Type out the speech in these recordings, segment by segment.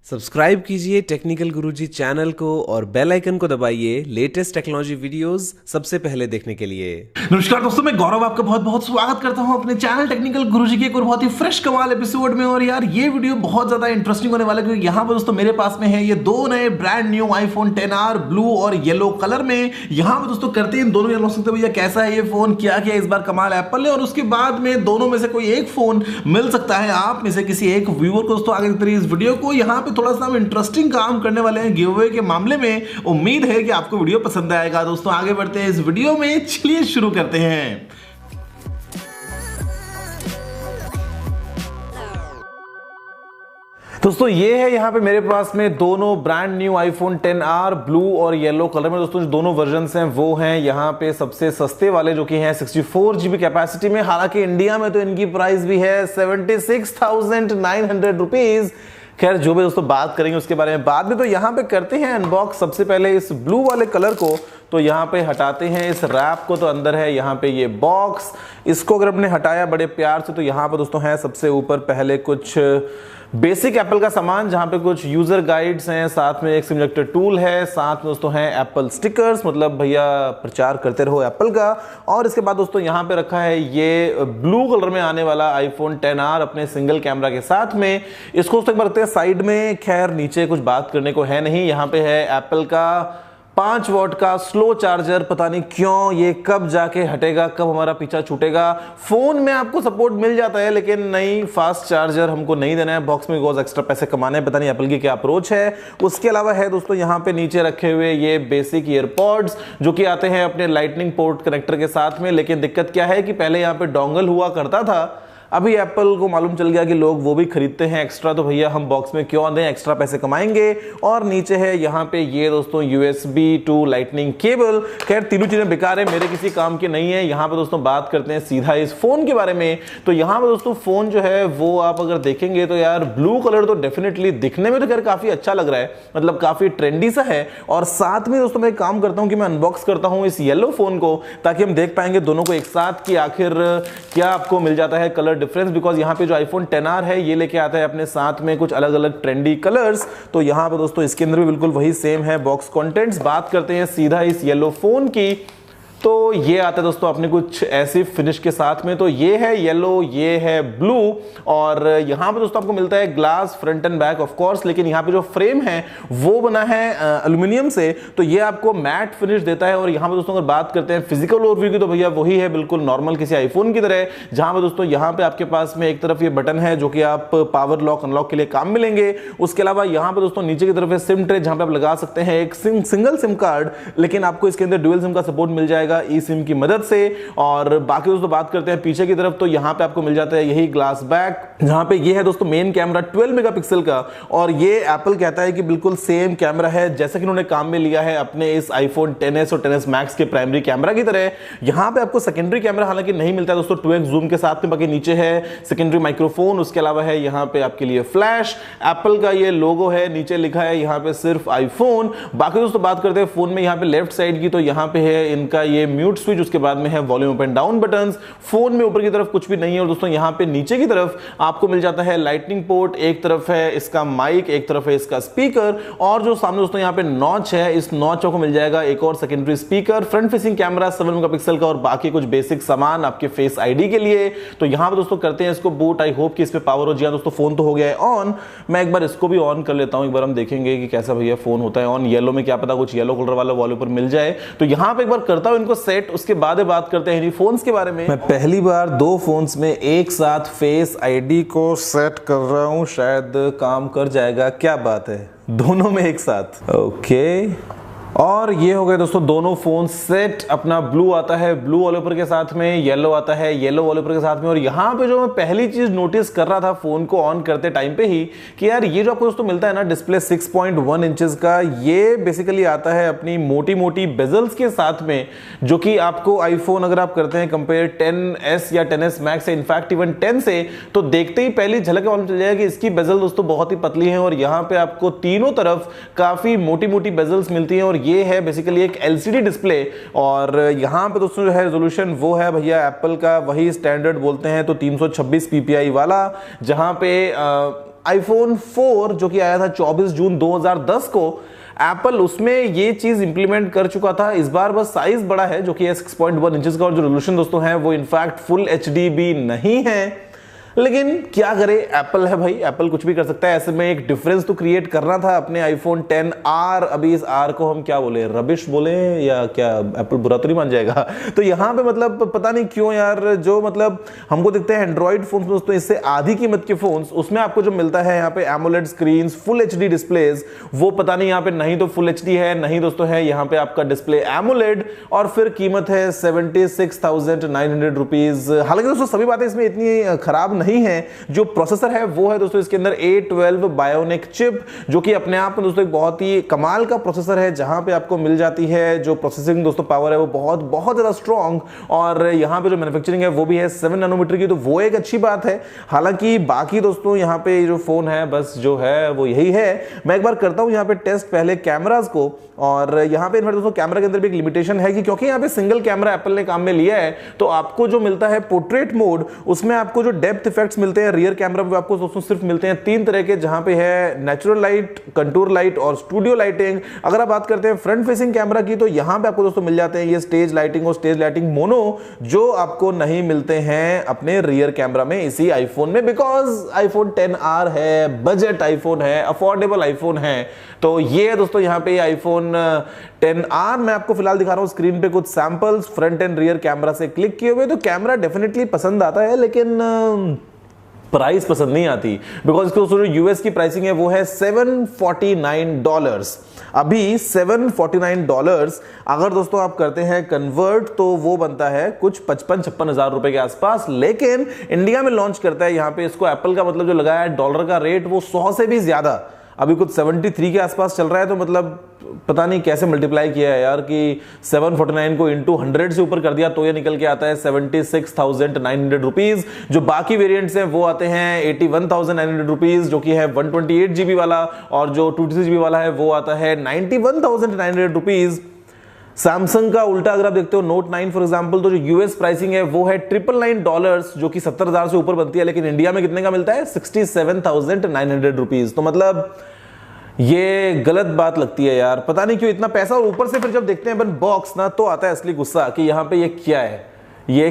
Subscribe कीजिए technical गुरुजी channel को और बेल आइकन को दबाइए लेटेस्ट टेक्नोलॉजी वीडियोस सबसे पहले देखने के लिए। नमस्कार दोस्तों, मैं गौरव आपका बहुत बहुत स्वागत करता हूं अपने चैनल टेक्निकल गुरुजी के एक और बहुत ही फ्रेश कमाल एपिसोड में। और यार ये वीडियो बहुत ज्यादा इंटरेस्टिंग होने वाला है क्योंकि यहाँ पर दोस्तों मेरे पास में है ये दो नए brand new iPhone 10R blue और येलो कलर में। यहाँ पर दोस्तों करते हैं इन दोनों में, लोग सकते भैया कैसा है ये फोन, क्या क्या इस बार कमाल एप्पल ने, और उसके बाद में दोनों में से कोई एक फोन मिल सकता है आप में से किसी एक व्यूअर को। दोस्तों आगे इस वीडियो को यहाँ पे थोड़ा सा हम इंटरेस्टिंग काम करने वाले हैं गिव अवे के मामले में। उम्मीद है कि आपको वीडियो पसंद आएगा। दोस्तों आगे बढ़ते हैं इस वीडियो में, चलिए शुरू करते हैं। दोस्तों ये है यहाँ पे मेरे पास में दोनों brand new iPhone 10R blue और येलो कलर में। दोस्तों जो दोनों वर्जन्स हैं वो हैं यहाँ पे सबसे सस्ते वाले जो कि हैं 64 GB कैपेसिटी में। हालांकि इंडिया में तो इनकी प्राइस भी है 76,900 रुपीज। खैर जो भी दोस्तों बात करेंगे उसके बारे में बाद में। तो यहाँ पे करते हैं अनबॉक्स सबसे पहले इस ब्लू वाले कलर को। तो यहाँ पे हटाते हैं इस रैप को। तो अंदर है यहाँ पे ये बॉक्स, इसको अगर हमने हटाया बड़े प्यार से तो यहाँ पे दोस्तों है सबसे ऊपर पहले कुछ बेसिक एप्पल का सामान, जहाँ पे कुछ यूजर गाइड्स हैं, साथ में एक सिमुलेटर टूल है, साथ में दोस्तों हैं एप्पल स्टिकर्स, मतलब भैया प्रचार करते रहो एप्पल का। और इसके बाद दोस्तों यहाँ पे रखा है ये ब्लू कलर में आने वाला आईफोन 10R अपने सिंगल कैमरा के साथ में। इसको दोस्तों एक बार रखते हैं साइड में। खैर नीचे कुछ बात करने को है नहीं। यहाँ पे है एप्पल का 5 वॉट का स्लो चार्जर। पता नहीं क्यों ये कब जाके हटेगा, कब हमारा पीछा छूटेगा। फोन में आपको सपोर्ट मिल जाता है लेकिन नहीं, फास्ट चार्जर हमको नहीं देना है बॉक्स में, बिकॉज एक्स्ट्रा पैसे कमाने हैं। पता नहीं एप्पल की क्या अप्रोच है। उसके अलावा है दोस्तों यहाँ पे नीचे रखे हुए ये बेसिक ईयरपॉड्स जो कि आते हैं अपने लाइटनिंग पोर्ट कनेक्टर के साथ में। लेकिन दिक्कत क्या है कि पहले यहाँ पे डोंगल हुआ करता था, अभी एप्पल को मालूम चल गया कि लोग वो भी खरीदते हैं एक्स्ट्रा, तो भैया हम बॉक्स में क्यों दें, एक्स्ट्रा पैसे कमाएंगे। और नीचे है यहाँ पे ये दोस्तों USB टू लाइटनिंग केबल। खैर तीनों चीजें बेकार है, मेरे किसी काम की नहीं है। यहाँ पे दोस्तों बात करते हैं सीधा इस फोन के बारे में। तो यहाँ पे दोस्तों फोन जो है वो आप अगर देखेंगे तो यार ब्लू कलर तो डेफिनेटली दिखने में तो खैर काफी अच्छा लग रहा है, मतलब काफी ट्रेंडी सा है। और साथ में दोस्तों मैं एक काम करता हूँ कि मैं अनबॉक्स करता हूँ इस येलो फोन को, ताकि हम देख पाएंगे दोनों को एक साथ कि आखिर क्या आपको मिल जाता है कलर डिफरेंस। बिकॉज यहाँ पे जो आईफोन 10R है ये लेके आता है अपने साथ में कुछ अलग अलग ट्रेंडी कलर्स। तो यहाँ पे दोस्तों इसके अंदर भी बिल्कुल वही सेम है बॉक्स कंटेंट्स। बात करते हैं सीधा इस येलो फोन की। तो ये आता है दोस्तों अपने कुछ ऐसी फिनिश के साथ में। तो ये है येलो, ये है ब्लू। और यहाँ पे दोस्तों आपको मिलता है glass front end back of course, लेकिन यहाँ पे जो फ्रेम है वो बना है एल्यूमिनियम से, तो ये आपको मैट फिनिश देता है। और यहाँ पे दोस्तों अगर बात करते हैं फिजिकल ओवरव्यू की तो भैया वही है बिल्कुल नॉर्मल किसी आईफोन की तरह। जहाँ पे दोस्तों यहाँ पे आपके पास में एक तरफ ये बटन है जो कि आप पावर लॉक अनलॉक के लिए काम मिलेंगे। उसके अलावा यहाँ पे दोस्तों नीचे की तरफ है सिम ट्रे, जहाँ पे आप लगा सकते हैं एक सिंगल सिम कार्ड, लेकिन आपको इसके अंदर डुअल सिम का सपोर्ट मिल जाएगा ई सिम की मदद से। और बाकी दोस्तों बात करते हैं पीछे की तरफ, तो यहां पे आपको मिल जाता है यही ग्लास बैक, जहां पे ये है दोस्तों मेन कैमरा 12 मेगापिक्सल का। और ये एप्पल कहता है कि बिल्कुल सेम कैमरा है जैसा कि उन्होंने काम में लिया है अपने इस आईफोन 10s और 10s मैक्स के प्राइमरी कैमरा की तरह। यहां पे आपको सेकेंडरी कैमरा हालांकि नहीं मिलता है दोस्तों 2x जूम के साथ में। बाकी नीचे है सेकेंडरी माइक्रोफोन, उसके अलावा है यहां पे आपके लिए फ्लैश, एप्पल का ये लोगो है, नीचे लिखा है यहां पे सिर्फ आईफोन। बाकी दोस्तों बात करते हैं फोन में यहाँ पे लेफ्ट साइड की, तो यहाँ पे है इनका ये म्यूट स्विच, उसके बाद में है volume up and down buttons. Phone में ऊपर की तरफ कुछ भी नहीं है। और दोस्तों यहाँ पे नीचे की तरफ आपको मिल जाता है लाइटनिंग पोर्ट, एक तरफ है इसका माइक, एक तरफ है इसका स्पीकर। और जो सामने दोस्तों यहाँ पे नॉच है, इस नॉच को मिल जाएगा एक और secondary speaker, front facing camera 7 megapixel का, और बाकी कुछ बेसिक सामान आपके फेस आईडी के लिए। तो यहाँ पे दोस्तों करते हैं इसको बूट। आई होप कि इस पे पावर हो। जी हाँ दोस्तों फोन तो हो गया है ऑन। मैं एक बार इसको भी ऑन कर लेता हूँ, एक बार हम देखेंगे कि कैसा भैया फोन होता है ऑन। येलो में क्या पता कुछ येलो कलर वाला वॉलपेपर मिल जाए। तो यहाँ पे एक बार करता हूँ इनको सेट, उसके बाद बात करते हैं फोन्स के बारे में। मैं पहली बार दो फोन्स में एक साथ फेस आईडी को सेट कर रहा हूं, शायद काम कर जाएगा। क्या बात है, दोनों में एक साथ। ओके और ये हो गए दोस्तों दोनों फोन सेट। अपना ब्लू आता है ब्लू वॉलपेपर के साथ में, येलो आता है येलो वॉलपेपर के साथ में। और यहाँ पे जो मैं पहली चीज नोटिस कर रहा था फोन को ऑन करते टाइम पे ही, कि यार ये जो आपको दोस्तों मिलता है ना डिस्प्ले 6.1 इंचेस का, ये बेसिकली आता है अपनी मोटी मोटी बेजल्स के साथ में, जो कि आपको आईफोन अगर आप करते हैं कंपेयर 10s या 10s मैक्स से, इनफैक्ट इवन 10 से, तो देखते ही पहली झलक मालूम चल जाएगा कि इसकी बेजल दोस्तों बहुत ही पतली है। और यहाँ पे आपको तीनों तरफ काफी मोटी मोटी बेजल्स मिलती हैं। और ये है बेसिकली एक एलसीडी डिस्प्ले। और यहां पे दोस्तों जो है रेजोल्यूशन वो है भैया एप्पल का वही स्टैंडर्ड बोलते हैं तो 326 ppi वाला, जहां पे आईफोन 4 जो कि आया था 24 जून 2010 को, एप्पल उसमें ये चीज इंप्लीमेंट कर चुका था। इस बार बस साइज बड़ा है जो कि है 6.1 इंचेस का, और जो रेजोल्यूशन दोस्तों है वो इनफैक्ट फुल एचडी भी नहीं है। लेकिन क्या करे, एप्पल है भाई, एप्पल कुछ भी कर सकता है। ऐसे में एक डिफरेंस तो क्रिएट करना था अपने आईफोन 10R। अभी इस R को हम क्या बोले, रबिश बोले या क्या, एप्पल बुरा तो नहीं मान जाएगा। तो यहाँ पे मतलब पता नहीं क्यों यार, जो मतलब हमको दिखते हैं एंड्रॉइड फोन दोस्तों इससे आधी कीमत के फोन, उसमें आपको जो मिलता है यहाँ पे AMOLED screen, full HD displays, वो पता नहीं यहाँ पे नहीं तो फुल एचडी है, नहीं दोस्तों है यहाँ पे आपका डिस्प्ले एमोलेड, और फिर कीमत है 76,900 रुपीज। हालांकि दोस्तों सभी बातें इसमें इतनी खराब नहीं है। जो प्रोसेसर है वो है दोस्तों इसके अंदर A12 बायोनिक चिप, जो कि अपने आप में दोस्तों एक बहुत ही कमाल का प्रोसेसर है, जहां पे आपको मिल जाती है जो प्रोसेसिंग दोस्तों पावर है वो बहुत बहुत ज्यादा स्ट्रॉन्ग, और यहां पे जो मैन्युफैक्चरिंग है वो भी है 7 नैनोमीटर की, तो वो एक अच्छी बात है। हालांकि बाकी दोस्तों यहाँ पे जो फोन है बस जो है वो यही है। मैं एक बार करता हूं यहाँ पे टेस्ट पहले कैमराज को, और यहाँ पे दोस्तों कैमरा के अंदर भी एक लिमिटेशन है कि क्योंकि यहाँ पे सिंगल कैमरा एप्पल ने काम में लिया है, तो आपको जो मिलता है पोर्ट्रेट मोड, उसमें आपको जो डेप्थ इफेक्ट्स मिलते हैं रियर कैमरा पे आपको दोस्तों सिर्फ मिलते हैं 3 तरह के, जहां पे है नेचुरल लाइट, कंटूर लाइट और स्टूडियो लाइटिंग। अगर आप बात करते हैं फ्रंट फेसिंग कैमरा की, तो यहां पे आपको दोस्तों मिल जाते हैं ये स्टेज लाइटिंग और स्टेज लाइटिंग मोनो, जो आपको नहीं मिलते हैं अपने रियर कैमरा में इसी आईफोन में, बिकॉज आईफोन 10R है, बजट आईफोन है, अफोर्डेबल आईफोन है। तो ये है दोस्तों यहाँ पे आईफोन 10R। मैं आपको फिलहाल दिखा रहा हूं स्क्रीन पे कुछ samples front end rear camera से क्लिक किए हुए। तो कैमरा डेफिनेटली पसंद आता है, लेकिन प्राइस पसंद नहीं आती, बिकॉज इसको जो यूएस की प्राइसिंग है वो है $749। अभी $749 अगर दोस्तों आप करते हैं कन्वर्ट, तो वो बनता है कुछ 55-56 हजार रुपए के आसपास। लेकिन इंडिया में लॉन्च करता है यहाँ पे इसको एप्पल का, मतलब जो लगाया है डॉलर का रेट वो 100 से भी ज्यादा, अभी कुछ 73 के आसपास चल रहा है। तो मतलब पता नहीं कैसे मल्टीप्लाई किया है यार कि 749 को इंटू 100 से ऊपर कर दिया तो ये निकल के आता है 76,900 रुपीज। जो बाकी वेरिएंट्स हैं वो आते हैं 81,900 रुपीज, जो कि है 128 GB वाला, और जो 256 GB वाला है वो आता है 91,900 रुपीज। सैमसंग का उल्टा अगर आप देखते हो नोट 9 फॉर एग्जांपल, तो जो यूएस प्राइसिंग है वो है $999, जो कि 70,000 से ऊपर बनती है, लेकिन इंडिया में कितने का मिलता है 67,900 रुपीज। तो मतलब ये गलत बात लगती है यार, पता नहीं क्यों इतना पैसा। और ऊपर से फिर जब देखते हैं अपन बॉक्स ना, तो आता है असली गुस्सा कि यहाँ पे ये क्या है, ये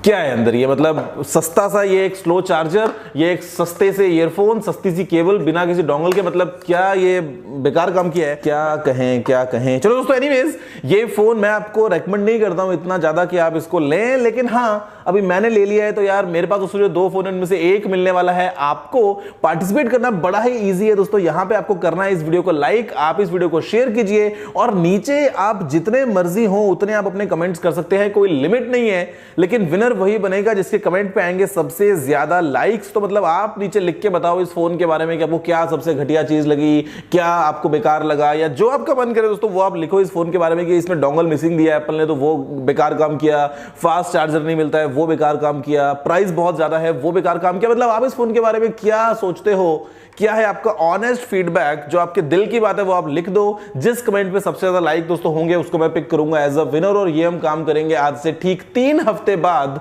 क्या है अंदर। ये मतलब सस्ता सा ये एक स्लो चार्जर, ये एक सस्ते से ईयरफोन, सस्ती सी केबल बिना किसी डोंगल के, मतलब क्या ये बेकार काम किया है, क्या कहें क्या कहें। चलो दोस्तों एनीवेज, ये फोन मैं आपको रेकमेंड नहीं करता हूं इतना ज्यादा कि आप इसको लें, लेकिन हाँ अभी मैंने ले लिया है तो यार मेरे पास दोस्तों जो 2 फोन उनमें से एक मिलने वाला है। आपको पार्टिसिपेट करना बड़ा ही ईजी है दोस्तों। यहां पे आपको करना है इस वीडियो को लाइक, आप इस वीडियो को शेयर कीजिए, और नीचे आप जितने मर्जी हो उतने आप अपने कमेंट्स कर सकते हैं, कोई लिमिट नहीं है। लेकिन विनर वही बनेगा जिसके कमेंट पे आएंगे सबसे ज्यादा लाइक्स। तो मतलब आप नीचे लिख के बताओ इस फोन के बारे में कि आपको क्या सबसे घटिया चीज लगी, क्या आपको बेकार लगा, या जो आपका मन करे दोस्तों वो आप लिखो इस फोन के बारे में कि इसमें डोंगल मिसिंग दिया एप्पल ने तो वो बेकार काम किया, फास्ट चार्जर नहीं मिलता है वो बेकार काम किया, प्राइस बहुत ज्यादा है वो बेकार काम किया। मतलब आप इस फोन के बारे में क्या सोचते हो, क्या है आपका ऑनेस्ट फीडबैक, जो आपके दिल की बात है वो आप लिख दो। जिस कमेंट पे सबसे ज्यादा लाइक दोस्तों होंगे उसको मैं पिक करूंगा एज अ विनर, और ये हम काम करेंगे आज से ठीक 3 हफ्ते बाद।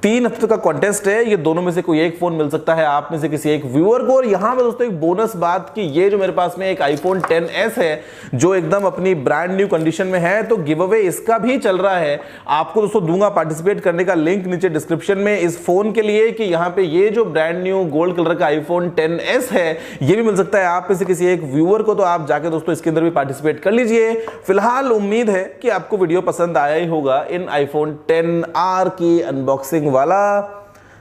3 हफ्ते का कॉन्टेस्ट है, ये दोनों में से कोई एक फोन मिल सकता है आप में से किसी एक व्यूअर को। और यहां पे दोस्तों एक बोनस बात कि ये जो मेरे पास में एक आईफोन 10s है जो एकदम अपनी ब्रांड न्यू कंडीशन में है, तो गिव अवे इसका भी चल रहा है। आपको दोस्तों दूंगा पार्टिसिपेट करने का लिंक नीचे डिस्क्रिप्शन में इस फोन के लिए, कि यहां पे ये जो ब्रांड न्यू गोल्ड कलर का आईफोन 10s है ये भी मिल सकता है आप में से किसी एक व्यूअर को। तो आप जाके दोस्तों इसके अंदर भी पार्टिसिपेट कर लीजिए। फिलहाल उम्मीद है कि आपको वीडियो पसंद आया ही होगा इन आईफोन 10R की अनबॉक्सिंग वाला।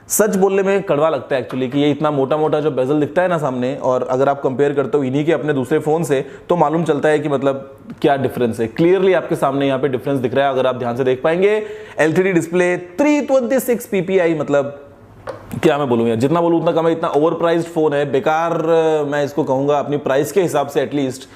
सच बोलने में कड़वा लगता है एक्चुअली कि ये इतना मोटा मोटा जो बेजल दिखता है ना सामने, और अगर आप कंपेयर करते हो इन्हीं के अपने दूसरे फोन से, तो मालूम चलता है कि मतलब क्या डिफरेंस है। क्लियरली आपके सामने यहाँ पे डिफरेंस दिख रहा है अगर आप ध्यान से देख पाएंगे। LCD डिस्प्ले, 326 ppi, मतलब क्या मैं बोलूँ यार, जितना बोलूँ उतना कम है। इतना ओवर प्राइस्ड फोन है, बेकार मैं इसको कहूंगा अपनी प्राइस के हिसाब से। एटलीस्ट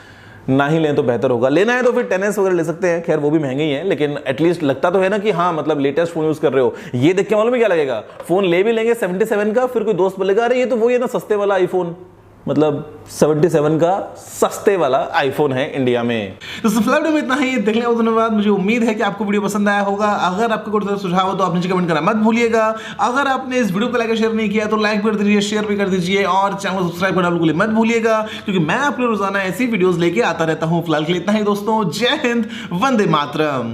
ना ही लें तो बेहतर होगा। लेना है तो फिर 10s वगैरह ले सकते हैं, खैर वो भी महंगे ही हैं, लेकिन एटलीस्ट लगता तो है ना कि हाँ मतलब लेटेस्ट फोन यूज कर रहे हो। ये देख के मालूम है क्या लगेगा, फोन ले भी लेंगे 77 का, फिर कोई दोस्त बोलेगा अरे ये तो वही है ना सस्ते वाला आईफोन। मतलब 77 का सस्ते वाला आईफोन है इंडिया में। तो फिलहाल वीडियो में इतना ही, देखने को धन्यवाद। मुझे उम्मीद है कि आपको वीडियो पसंद आया होगा। अगर आपको कोई सुझाव हो तो आप नीचे कमेंट करना मत भूलिएगा। अगर आपने इस वीडियो को लाइक शेयर नहीं किया तो लाइक कर दीजिए, शेयर भी कर दीजिए और चैनल को सब्सक्राइब करना बिल्कुल मत भूलिएगा, क्योंकि मैं आपके रोजाना ऐसी वीडियोस लेके आता रहता हूं। फिलहाल के लिए इतना ही दोस्तों, जय हिंद, वंदे मातरम।